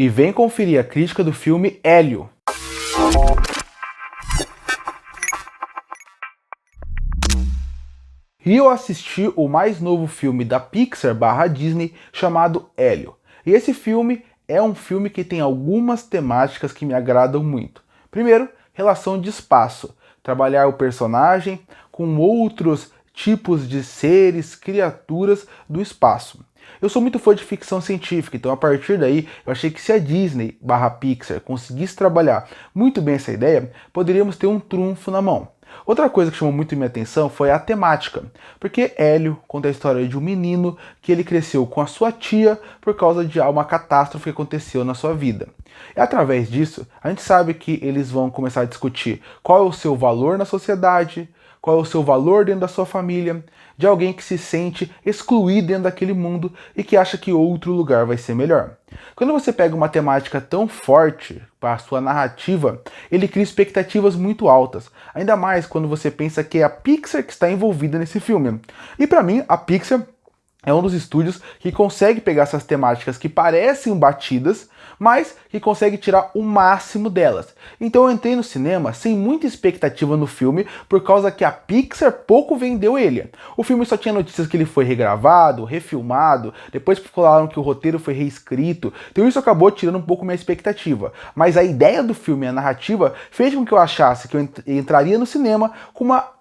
E vem conferir a crítica do filme Hélio. E eu assisti o mais novo filme da Pixar/Disney chamado Hélio. E esse filme é um filme que tem algumas temáticas que me agradam muito. Primeiro, relação de espaço. Trabalhar o personagem com outros tipos de seres, criaturas do espaço. Eu sou muito fã de ficção científica, então a partir daí eu achei que se a Disney/Pixar conseguisse trabalhar muito bem essa ideia, poderíamos ter um trunfo na mão. Outra coisa que chamou muito minha atenção foi a temática, porque Hélio conta a história de um menino que ele cresceu com a sua tia por causa de uma catástrofe que aconteceu na sua vida. E através disso, a gente sabe que eles vão começar a discutir qual é o seu valor na sociedade, qual é o seu valor dentro da sua família, de alguém que se sente excluído dentro daquele mundo e que acha que outro lugar vai ser melhor. Quando você pega uma temática tão forte para a sua narrativa, ele cria expectativas muito altas, ainda mais quando você pensa que é a Pixar que está envolvida nesse filme. E para mim, a Pixar é um dos estúdios que consegue pegar essas temáticas que parecem batidas, mas que consegue tirar o máximo delas. Então eu entrei no cinema sem muita expectativa no filme, por causa que a Pixar pouco vendeu ele. O filme só tinha notícias que ele foi regravado, refilmado, depois falaram que o roteiro foi reescrito, então isso acabou tirando um pouco minha expectativa. Mas a ideia do filme e a narrativa fez com que eu achasse que eu entraria no cinema com uma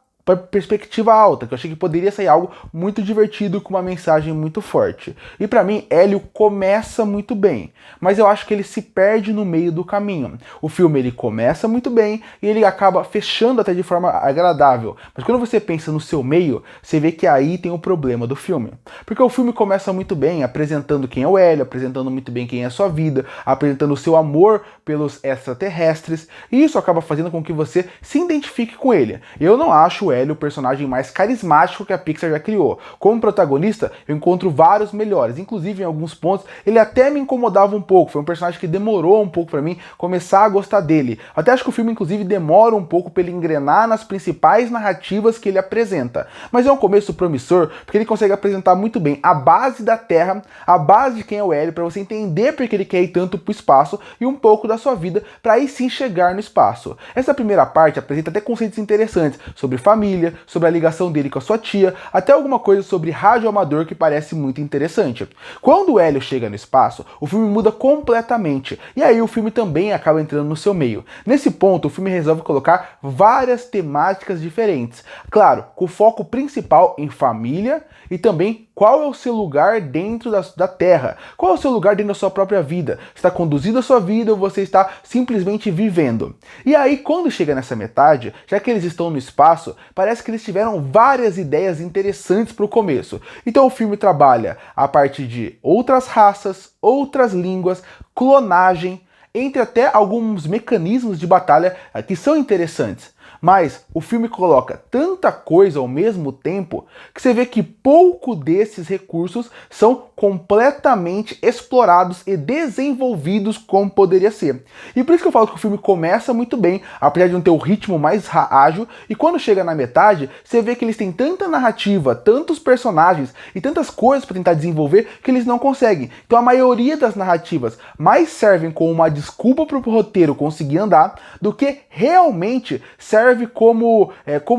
perspectiva alta, que eu achei que poderia sair algo muito divertido com uma mensagem muito forte. E pra mim, Hélio começa muito bem, mas eu acho que ele se perde no meio do caminho. O filme ele começa muito bem e ele acaba fechando até de forma agradável, mas quando você pensa no seu meio, você vê que aí tem o problema do filme. Porque o filme começa muito bem, apresentando quem é o Hélio, apresentando muito bem quem é a sua vida, apresentando o seu amor pelos extraterrestres, e isso acaba fazendo com que você se identifique com ele. Eu não acho o Hélio o personagem mais carismático que a Pixar já criou. Como protagonista, eu encontro vários melhores. Inclusive, em alguns pontos, ele até me incomodava um pouco. Foi um personagem que demorou um pouco pra mim começar a gostar dele. Até acho que o filme, inclusive, demora um pouco pra ele engrenar nas principais narrativas que ele apresenta. Mas é um começo promissor, porque ele consegue apresentar muito bem a base da Terra, a base de quem é o Hélio, pra você entender porque ele quer ir tanto pro espaço e um pouco da sua vida, pra aí sim chegar no espaço. Essa primeira parte apresenta até conceitos interessantes sobre família, sobre a ligação dele com a sua tia, até alguma coisa sobre rádio amador que parece muito interessante. Quando o Hélio chega no espaço, o filme muda completamente, e aí o filme também acaba entrando no seu meio. Nesse ponto, o filme resolve colocar várias temáticas diferentes, claro, com o foco principal em família e também qual é o seu lugar dentro da Terra, qual é o seu lugar dentro da sua própria vida, está conduzindo a sua vida ou você está simplesmente vivendo. E aí, quando chega nessa metade, já que eles estão no espaço, parece que eles tiveram várias ideias interessantes para o começo. Então o filme trabalha a partir de outras raças, outras línguas, clonagem, entre até alguns mecanismos de batalha que são interessantes. Mas o filme coloca tanta coisa ao mesmo tempo que você vê que pouco desses recursos são completamente explorados e desenvolvidos como poderia ser. E por isso que eu falo que o filme começa muito bem, apesar de não ter o ritmo mais ágil, e quando chega na metade, você vê que eles têm tanta narrativa, tantos personagens e tantas coisas para tentar desenvolver que eles não conseguem. Então a maioria das narrativas mais servem como uma desculpa para o roteiro conseguir andar do que realmente serve como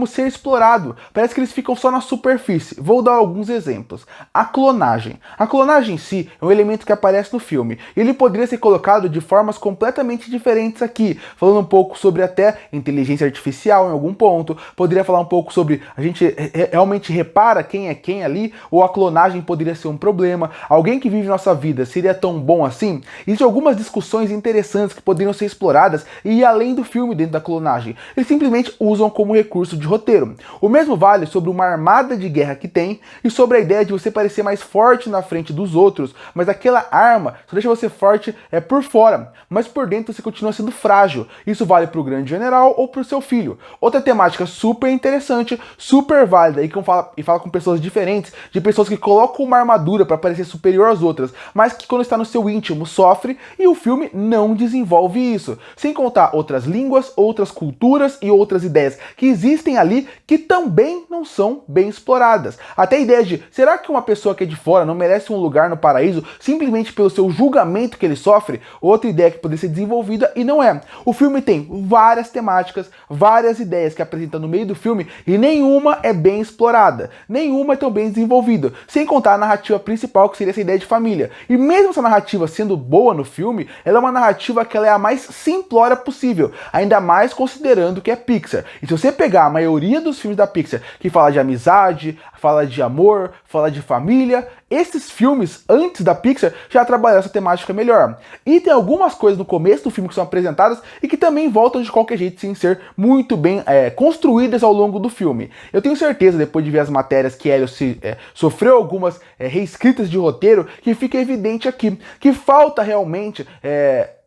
ser explorado. Parece que eles ficam só na superfície. Vou dar alguns exemplos. A clonagem. A clonagem em si é um elemento que aparece no filme. Ele poderia ser colocado de formas completamente diferentes aqui, falando um pouco sobre até inteligência artificial em algum ponto. Poderia falar um pouco sobre a gente realmente repara quem é quem ali, ou a clonagem poderia ser um problema. Alguém que vive nossa vida seria tão bom assim? Existem algumas discussões interessantes que poderiam ser exploradas e ir além do filme dentro da clonagem. Eles simplesmente usam como recurso de roteiro. O mesmo vale sobre uma armada de guerra que tem e sobre a ideia de você parecer mais forte na frente dos outros, mas aquela arma só deixa você forte por fora, mas por dentro você continua sendo frágil. Isso vale para o grande general ou para o seu filho. Outra temática super interessante, super válida e que fala com pessoas diferentes, de pessoas que colocam uma armadura para parecer superior às outras, mas que quando está no seu íntimo sofre, e o filme não desenvolve isso. Sem contar outras línguas, outras culturas e outras outras ideias que existem ali que também não são bem exploradas. Até a ideia de, será que uma pessoa que é de fora não merece um lugar no paraíso simplesmente pelo seu julgamento que ele sofre? Outra ideia que poderia ser desenvolvida e não é. O filme tem várias temáticas, várias ideias que apresenta no meio do filme e nenhuma é bem explorada, nenhuma é tão bem desenvolvida, sem contar a narrativa principal, que seria essa ideia de família. E mesmo essa narrativa sendo boa no filme, ela é uma narrativa que ela é a mais simplória possível, ainda mais considerando que é Pixar. E se você pegar a maioria dos filmes da Pixar, que fala de amizade, fala de amor, fala de família, esses filmes, antes da Pixar, já trabalharam essa temática melhor. E tem algumas coisas no começo do filme que são apresentadas e que também voltam de qualquer jeito, sem ser muito bem construídas ao longo do filme. Eu tenho certeza, depois de ver as matérias, que Hélio sofreu algumas reescritas de roteiro, que fica evidente aqui, que falta realmente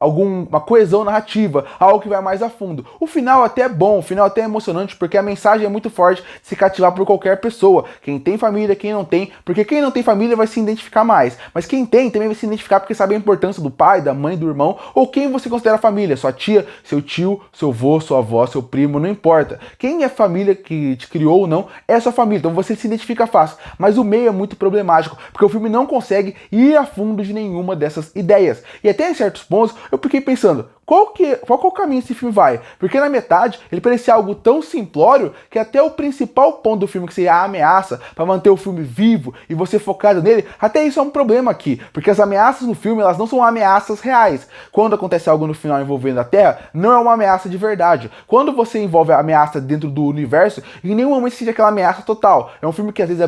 alguma coesão narrativa, algo que vai mais a fundo. O final até é bom, o final até é emocionante, porque a mensagem é muito forte de se cativar por qualquer pessoa. Quem tem família, quem não tem, porque quem não tem família vai se identificar mais, mas quem tem também vai se identificar porque sabe a importância do pai, da mãe, do irmão, ou quem você considera família, sua tia, seu tio, seu avô, sua avó, seu primo, não importa. Quem é família que te criou ou não, é sua família, então você se identifica fácil. Mas o meio é muito problemático, porque o filme não consegue ir a fundo de nenhuma dessas ideias. E até em certos pontos, eu fiquei pensando, qual o caminho esse filme vai? Porque na metade ele parecia algo tão simplório que até o principal ponto do filme, que seria a ameaça, para manter o filme vivo e você focado nele, até isso é um problema aqui, porque as ameaças no filme, elas não são ameaças reais. Quando acontece algo no final envolvendo a Terra, não é uma ameaça de verdade. Quando você envolve a ameaça dentro do universo, em nenhum momento se sente aquela ameaça total. É um filme que às vezes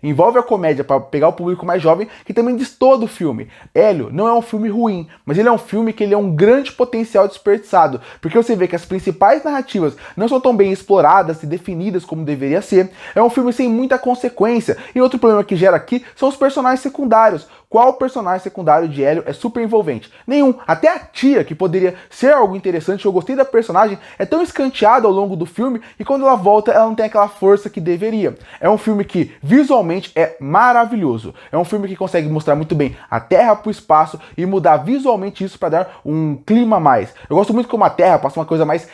envolve a comédia para pegar o público mais jovem, que também destoa do filme. Hélio não é um filme ruim, mas ele é um filme que ele é um grande potencial desperdiçado, porque você vê que as principais narrativas não são tão bem exploradas e definidas como deveria ser. É um filme sem muita consequência. E outro problema que gera aqui são os personagens secundários. Qual personagem secundário de Hélio é super envolvente? Nenhum. Até a tia, que poderia ser algo interessante, eu gostei da personagem, é tão escanteada ao longo do filme e quando ela volta, ela não tem aquela força que deveria. É um filme que visualmente é maravilhoso. É um filme que consegue mostrar muito bem a Terra pro espaço e mudar visualmente isso para dar um clima a mais. Eu gosto muito como a Terra passa uma coisa mais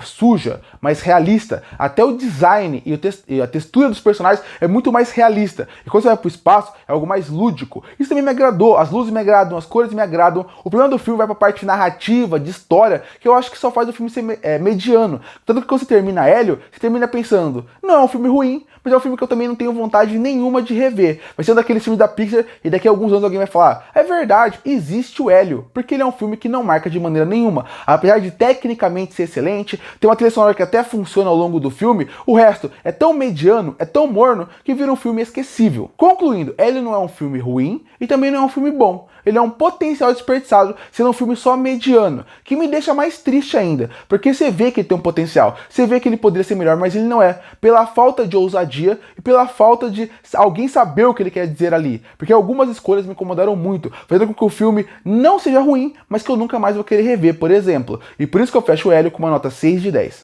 suja, mais realista. Até o design e a textura dos personagens é muito mais realista. E quando você vai pro espaço, é algo mais lúdico. Isso também me agradou. As luzes me agradam, as cores me agradam. O problema do filme vai pra parte narrativa, de história, que eu acho que só faz o filme ser mediano. Tanto que quando você termina Hélio, você termina pensando, não, é um filme ruim, mas é um filme que eu também não tenho vontade nenhuma de rever. Vai ser um daqueles filmes da Pixar e daqui a alguns anos alguém vai falar, é verdade, existe o Hélio, porque ele é um filme que não marca de maneira nenhuma. Apesar de tecnicamente ser excelente, tem uma trilha sonora que até funciona ao longo do filme, o resto é tão mediano, é tão morno, que vira um filme esquecível. Concluindo, Hélio não é um filme ruim e também não é um filme bom. Ele é um potencial desperdiçado, sendo um filme só mediano, que me deixa mais triste ainda, porque você vê que ele tem um potencial, você vê que ele poderia ser melhor, mas ele não é, pela falta de ousadia e pela falta de alguém saber o que ele quer dizer ali, porque algumas escolhas me incomodaram muito, fazendo com que o filme não seja ruim, mas que eu nunca mais vou querer rever, por exemplo, e por isso que eu fecho o Hélio com uma nota 6 de 10.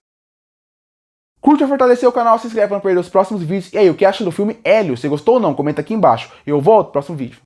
Curte a fortalecer o canal, se inscreve para não perder os próximos vídeos. E aí, o que acha do filme Hélio? Você gostou ou não? Comenta aqui embaixo. Eu volto no próximo vídeo.